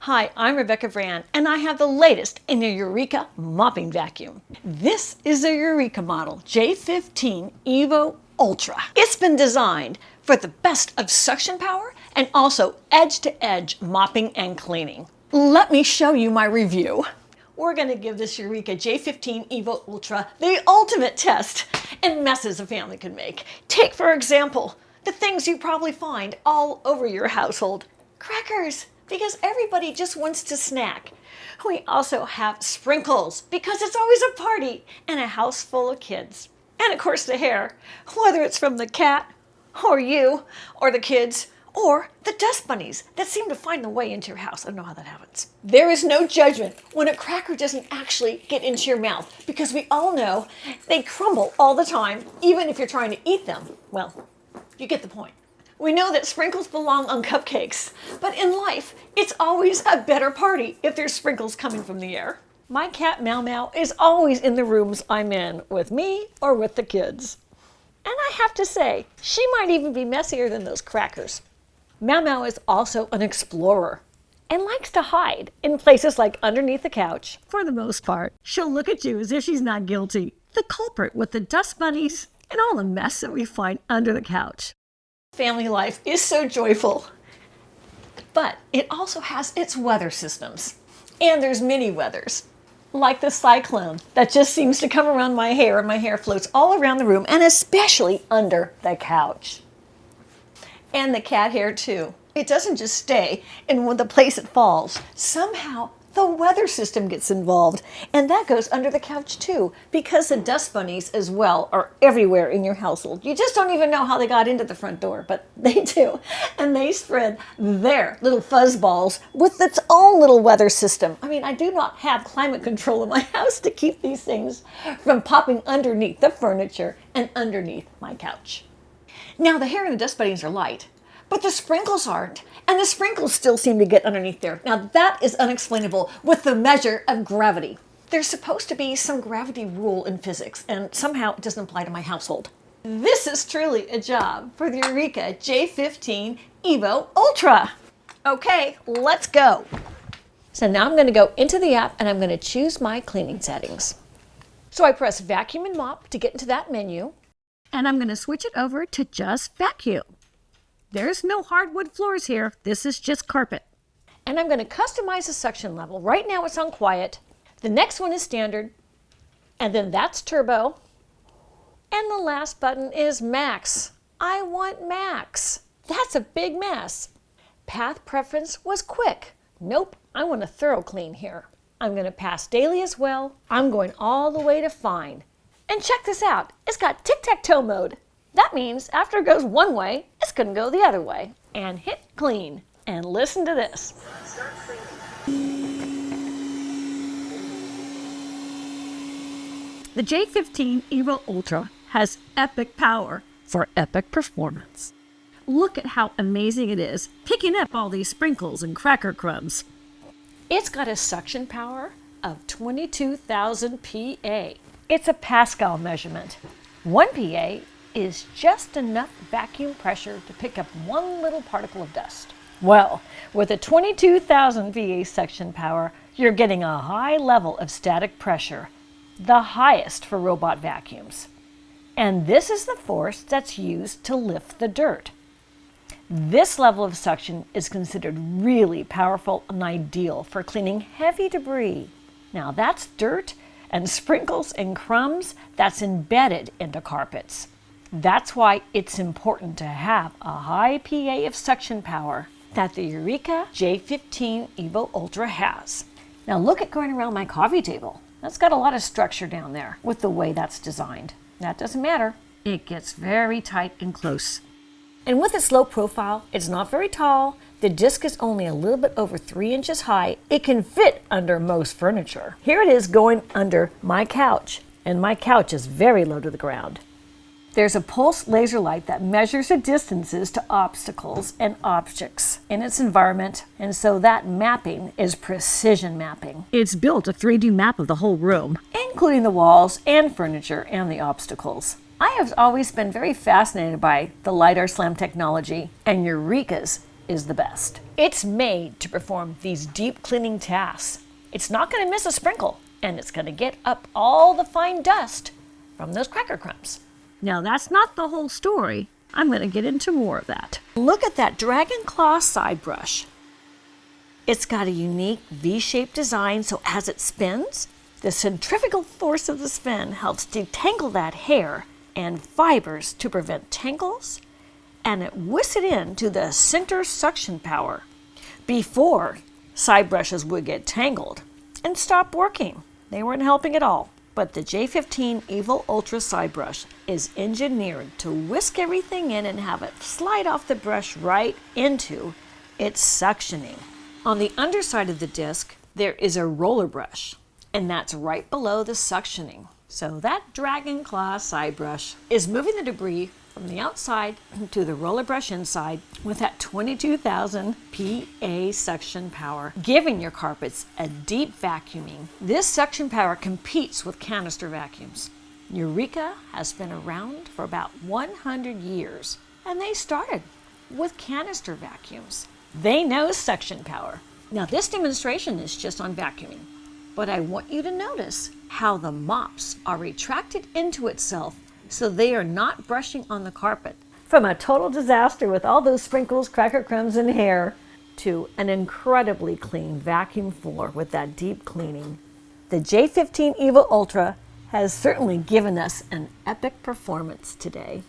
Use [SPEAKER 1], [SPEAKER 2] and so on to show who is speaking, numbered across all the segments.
[SPEAKER 1] Hi, I'm Rebecca Brand, and I have the latest in the Eureka mopping vacuum. This is the Eureka model J15 Evo Ultra. It's been designed for the best of suction power and also edge-to-edge mopping and cleaning. Let me show you my review. We're going to give this Eureka J15 Evo Ultra the ultimate test in messes a family can make. Take, for example, the things you probably find all over your household. Crackers, because everybody just wants to snack. We also have sprinkles, because it's always a party and a house full of kids. And of course the hair, whether it's from the cat, or you, or the kids, or the dust bunnies that seem to find their way into your house. I don't know how that happens. There is no judgment when a cracker doesn't actually get into your mouth, because we all know they crumble all the time, even if you're trying to eat them. Well, you get the point. We know that sprinkles belong on cupcakes, but in life, it's always a better party if there's sprinkles coming from the air. My cat Meow Meow is always in the rooms I'm in, with me or with the kids. And I have to say, she might even be messier than those crackers. Meow Meow is also an explorer and likes to hide in places like underneath the couch. For the most part, she'll look at you as if she's not guilty, the culprit with the dust bunnies and all the mess that we find under the couch. Family life is so joyful, but it also has its weather systems. And there's many weathers, like the cyclone that just seems to come around my hair, and my hair floats all around the room, and especially under the couch. And the cat hair too. It doesn't just stay in the place it falls. Somehow the weather system gets involved, and that goes under the couch too, because the dust bunnies as well are everywhere in your household. You just don't even know how they got into the front door, but they do. And they spread their little fuzz balls with its own little weather system. I mean, I do not have climate control in my house to keep these things from popping underneath the furniture and underneath my couch. Now, the hair and the dust bunnies are light, but the sprinkles aren't, and the sprinkles still seem to get underneath there. Now that is unexplainable with the measure of gravity. There's supposed to be some gravity rule in physics, and somehow it doesn't apply to my household. This is truly a job for the Eureka J15 Evo Ultra. Okay, let's go. So now I'm going to go into the app and I'm going to choose my cleaning settings. So I press vacuum and mop to get into that menu, and I'm going to switch it over to just vacuum. There's no hardwood floors here. This is just carpet. And I'm going to customize the suction level. Right now it's on quiet. The next one is standard. And then that's turbo. And the last button is max. I want max. That's a big mess. Path preference was quick. Nope, I want a thorough clean here. I'm going to pass daily as well. I'm going all the way to fine. And check this out. It's got tic-tac-toe mode. That means after it goes one way, it's going to go the other way. And hit clean. And listen to this. The J15 Evo Ultra has epic power for epic performance. Look at how amazing it is, picking up all these sprinkles and cracker crumbs. It's got a suction power of 22,000 PA. It's a Pascal measurement. 1 PA is just enough vacuum pressure to pick up one little particle of dust. Well, with a 22,000 VA suction power, you're getting a high level of static pressure, the highest for robot vacuums. And this is the force that's used to lift the dirt. This level of suction is considered really powerful and ideal for cleaning heavy debris. Now that's dirt and sprinkles and crumbs that's embedded into carpets. That's why it's important to have a high PA of suction power that the Eureka J15 Evo Ultra has. Now look at going around my coffee table. That's got a lot of structure down there with the way that's designed. That doesn't matter. It gets very tight and close. And with its low profile, it's not very tall. The disc is only a little bit over 3 inches high. It can fit under most furniture. Here it is going under my couch, and my couch is very low to the ground. There's a pulse laser light that measures the distances to obstacles and objects in its environment, and so that mapping is precision mapping. It's built a 3D map of the whole room, including the walls and furniture and the obstacles. I have always been very fascinated by the LiDAR SLAM technology and Eureka's is the best. It's made to perform these deep cleaning tasks. It's not going to miss a sprinkle, and it's going to get up all the fine dust from those cracker crumbs. Now that's not the whole story. I'm going to get into more of that. Look at that DragonClaw Side Brush. It's got a unique V-shaped design, so as it spins, the centrifugal force of the spin helps detangle that hair and fibers to prevent tangles, and it whisks it into the center suction power. Before, side brushes would get tangled and stop working. They weren't helping at all. But the J15 Evo Ultra Side Brush is engineered to whisk everything in and have it slide off the brush right into its suctioning. On the underside of the disc, there is a roller brush, and that's right below the suctioning. So that DragonClaw Side Brush is moving the debris from the outside to the roller brush inside with that 22,000 PA suction power, giving your carpets a deep vacuuming. This suction power competes with canister vacuums. Eureka has been around for about 100 years, and they started with canister vacuums. They know suction power. Now this demonstration is just on vacuuming, but I want you to notice how the mops are retracted into itself so they are not brushing on the carpet. From a total disaster with all those sprinkles, cracker crumbs, and hair, to an incredibly clean vacuum floor with that deep cleaning. The J15 Evo Ultra has certainly given us an epic performance today.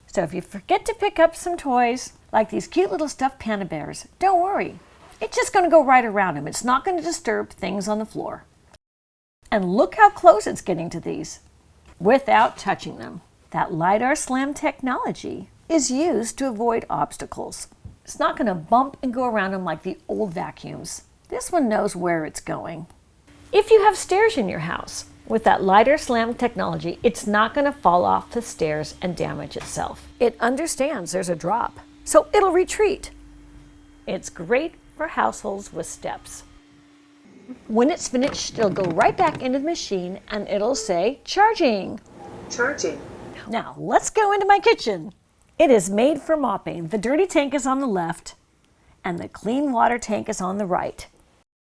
[SPEAKER 1] So if you forget to pick up some toys, like these cute little stuffed panda bears, don't worry. It's just going to go right around them. It's not going to disturb things on the floor. And look how close it's getting to these without touching them. That LiDAR slam technology is used to avoid obstacles. It's not going to bump and go around them like the old vacuums. This one knows where it's going. If you have stairs in your house, with that LiDAR slam technology, it's not going to fall off the stairs and damage itself. It understands there's a drop, so it'll retreat. It's great for households with steps. When it's finished, it'll go right back into the machine and it'll say, charging.
[SPEAKER 2] Charging.
[SPEAKER 1] Now, let's go into my kitchen. It is made for mopping. The dirty tank is on the left and the clean water tank is on the right.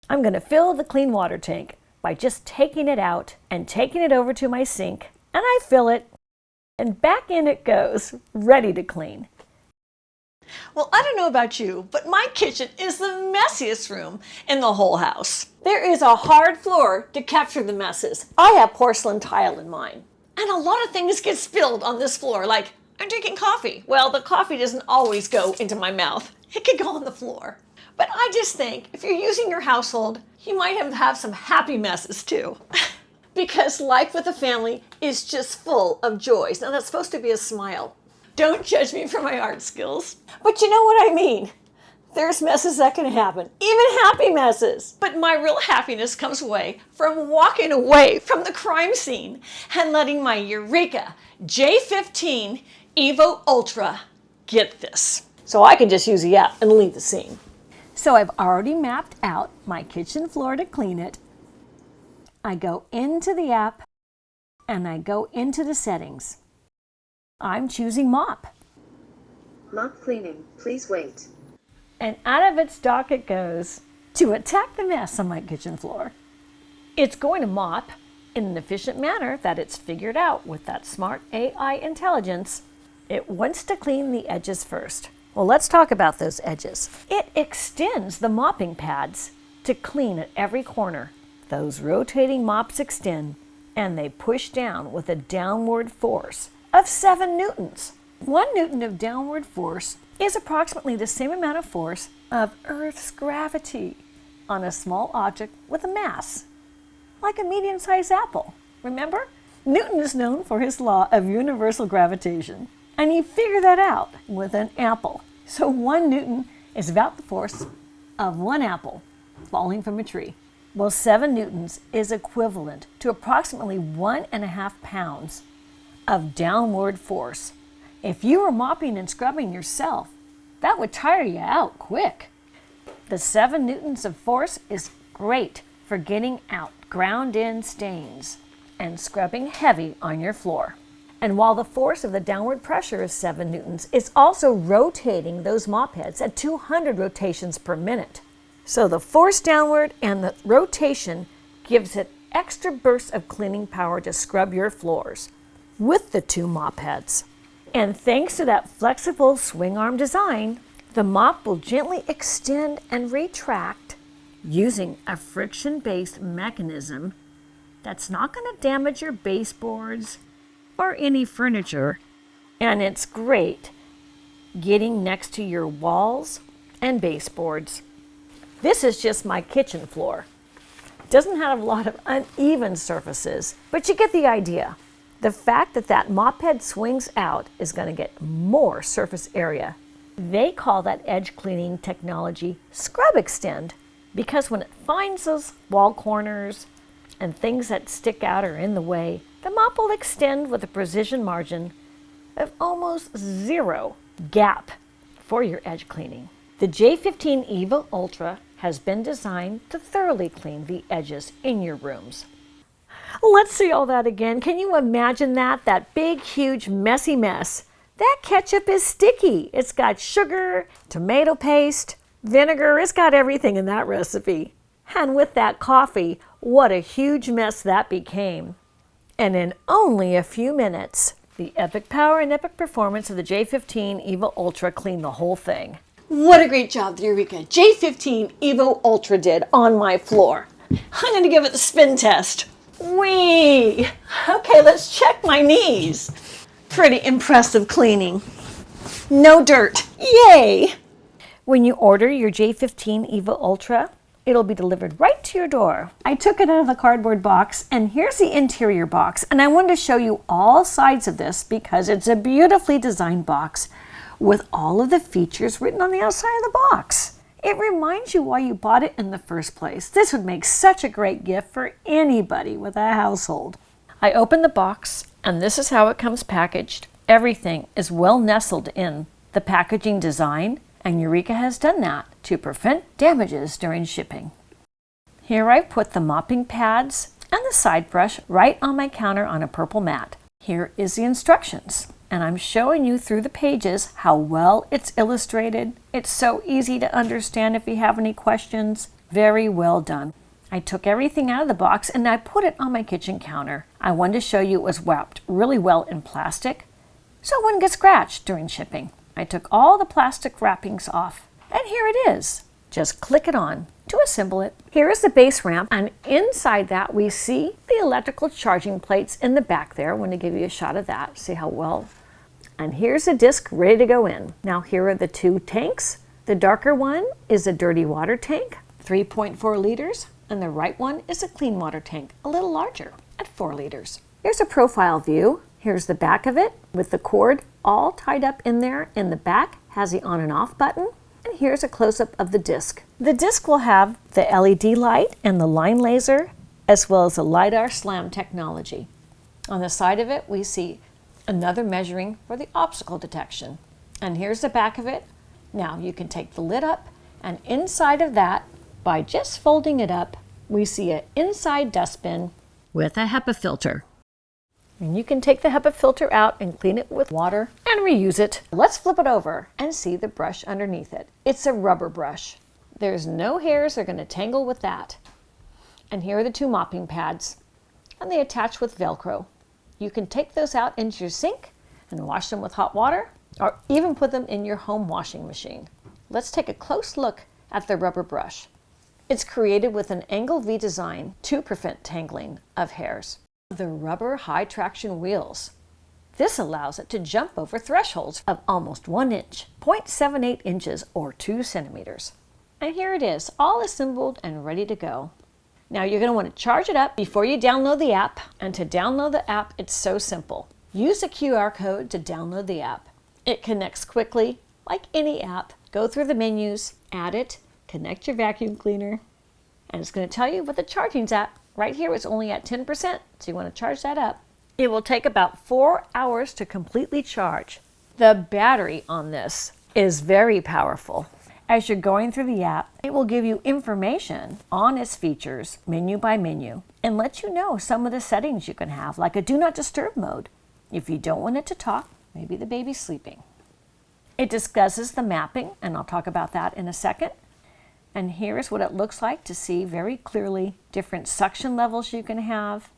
[SPEAKER 1] I'm going to fill the clean water tank by just taking it out and taking it over to my sink, and I fill it, and back in it goes, ready to clean. Well, I don't know about you, but my kitchen is the messiest room in the whole house. There is a hard floor to capture the messes. I have porcelain tile in mine. And a lot of things get spilled on this floor, like I'm drinking coffee. Well, the coffee doesn't always go into my mouth. It could go on the floor. But I just think if you're using your household, you might have some happy messes too. Because life with a family is just full of joys. Now that's supposed to be a smile. Don't judge me for my art skills. But you know what I mean. There's messes that can happen, even happy messes. But my real happiness comes away from walking away from the crime scene and letting my Eureka J15 Evo Ultra get this. So I can just use the app and leave the scene. So I've already mapped out my kitchen floor to clean it. I go into the app and I go into the settings. I'm choosing mop.
[SPEAKER 2] Mop cleaning, please wait.
[SPEAKER 1] And out of its dock it goes to attack the mess on my kitchen floor. It's going to mop in an efficient manner that it's figured out with that smart AI intelligence. It wants to clean the edges first. Well, let's talk about those edges. It extends the mopping pads to clean at every corner. Those rotating mops extend and they push down with a downward force of 7 newtons. 1 newton of downward force is approximately the same amount of force of Earth's gravity on a small object with a mass, like a medium-sized apple. Remember? Newton is known for his law of universal gravitation, and he figured that out with an apple. So 1 newton is about the force of 1 apple falling from a tree. Well, 7 newtons is equivalent to approximately 1.5 pounds of downward force. If you were mopping and scrubbing yourself, that would tire you out quick. The 7 newtons of force is great for getting out ground-in stains and scrubbing heavy on your floor. And while the force of the downward pressure is 7 newtons, it's also rotating those mop heads at 200 rotations per minute. So the force downward and the rotation gives it extra bursts of cleaning power to scrub your floors with the 2 mop heads. And thanks to that flexible swing arm design, the mop will gently extend and retract using a friction-based mechanism that's not going to damage your baseboards or any furniture. And it's great getting next to your walls and baseboards. This is just my kitchen floor. It doesn't have a lot of uneven surfaces, but you get the idea. The fact that that mop head swings out is going to get more surface area. They call that edge cleaning technology ScrubExtend, because when it finds those wall corners and things that stick out or in the way, the mop will extend with a precision margin of almost 0 gap for your edge cleaning. The J15 Evo Ultra has been designed to thoroughly clean the edges in your rooms. Let's see all that again. Can you imagine that? That big, huge, messy mess. That ketchup is sticky. It's got sugar, tomato paste, vinegar. It's got everything in that recipe. And with that coffee, what a huge mess that became. And in only a few minutes, the epic power and epic performance of the J15 Evo Ultra cleaned the whole thing. What a great job the Eureka J15 Evo Ultra did on my floor. I'm going to give it the spin test. Whee! Okay, let's check my knees. Pretty impressive cleaning. No dirt. Yay! When you order your J15 Evo Ultra, it'll be delivered right to your door. I took it out of the cardboard box, and here's the interior box. And I wanted to show you all sides of this because it's a beautifully designed box with all of the features written on the outside of the box. It reminds you why you bought it in the first place. This would make such a great gift for anybody with a household. I opened the box, and this is how it comes packaged. Everything is well nestled in the packaging design, and Eureka has done that to prevent damages during shipping. Here I put the mopping pads and the side brush right on my counter on a purple mat. Here is the instructions, and I'm showing you through the pages how well it's illustrated. It's so easy to understand if you have any questions. Very well done. I took everything out of the box and I put it on my kitchen counter. I wanted to show you it was wrapped really well in plastic so it wouldn't get scratched during shipping. I took all the plastic wrappings off, and here it is. Just click it on to assemble it. Here is the base ramp, and inside that we see the electrical charging plates in the back there. I want to give you a shot of that, see how well. And here's the disc ready to go in. Now here are the 2 tanks. The darker one is a dirty water tank, 3.4 liters, and the right one is a clean water tank, a little larger at 4 liters. Here's a profile view. Here's the back of it with the cord all tied up in there. In the back has the on and off button. And here's a close-up of the disc. The disc will have the LED light and the line laser, as well as the LiDAR SLAM technology. On the side of it, we see another measuring for the obstacle detection. And here's the back of it. Now you can take the lid up, and inside of that, by just folding it up, we see an inside dustbin with a HEPA filter. And you can take the HEPA filter out and clean it with water and reuse it. Let's flip it over and see the brush underneath it. It's a rubber brush. There's no hairs that are going to tangle with that. And here are the 2 mopping pads, and they attach with Velcro. You can take those out into your sink and wash them with hot water, or even put them in your home washing machine. Let's take a close look at the rubber brush. It's created with an angle V design to prevent tangling of hairs. The rubber high traction wheels. This allows it to jump over thresholds of almost 1 inch, 0.78 inches or 2 centimeters. And here it is, all assembled and ready to go. Now you're going to want to charge it up before you download the app. And to download the app, it's so simple. Use the QR code to download the app. It connects quickly, like any app. Go through the menus, add it, connect your vacuum cleaner, and it's going to tell you what the charging's at. Right here it's only at 10%, so you want to charge that up. It will take about 4 hours to completely charge. The battery on this is very powerful. As you're going through the app, it will give you information on its features, menu by menu, and let you know some of the settings you can have, like a do not disturb mode. If you don't want it to talk, maybe the baby's sleeping. It discusses the mapping, and I'll talk about that in a second. And here's what it looks like to see very clearly different suction levels you can have.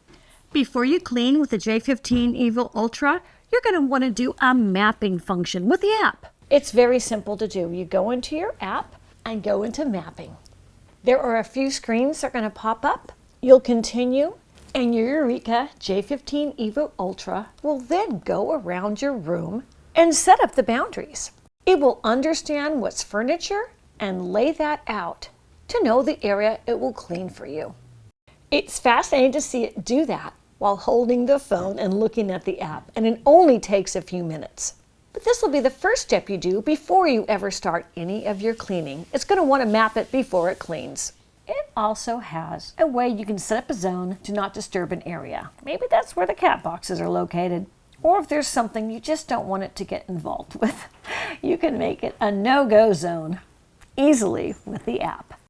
[SPEAKER 1] Before you clean with the J15 Evo Ultra, you're going to want to do a mapping function with the app. It's very simple to do. You go into your app and go into mapping. There are a few screens that are going to pop up. You'll continue, and your Eureka J15 Evo Ultra will then go around your room and set up the boundaries. It will understand what's furniture and lay that out to know the area it will clean for you. It's fascinating to see it do that while holding the phone and looking at the app, and it only takes a few minutes. But this will be the first step you do before you ever start any of your cleaning. It's going to want to map it before it cleans. It also has a way you can set up a zone to not disturb an area. Maybe that's where the cat boxes are located. Or if there's something you just don't want it to get involved with, you can make it a no-go zone easily with the app.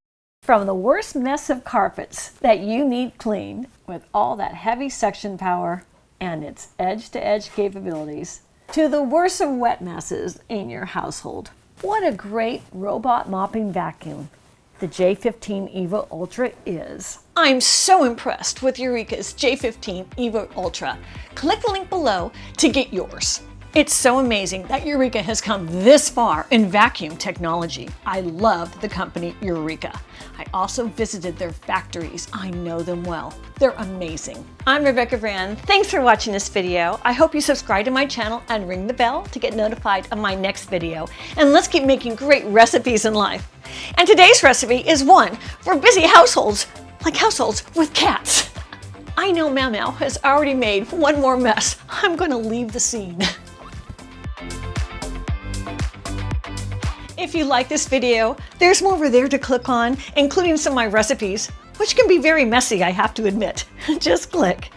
[SPEAKER 1] From the worst mess of carpets that you need cleaned with all that heavy suction power and its edge-to-edge capabilities, to the worst of wet messes in your household. What a great robot mopping vacuum the J15 Evo Ultra is. I'm so impressed with Eureka's J15 Evo Ultra. Click the link below to get yours. It's so amazing that Eureka has come this far in vacuum technology. I love the company Eureka. I also visited their factories. I know them well. They're amazing. I'm Rebecca Brand. Thanks for watching this video. I hope you subscribe to my channel and ring the bell to get notified of my next video. And let's keep making great recipes in life. And today's recipe is one for busy households, like households with cats. I know Meow Meow has already made one more mess. I'm going to leave the scene. If you like this video, there's more over there to click on, including some of my recipes, which can be very messy, I have to admit. Just click.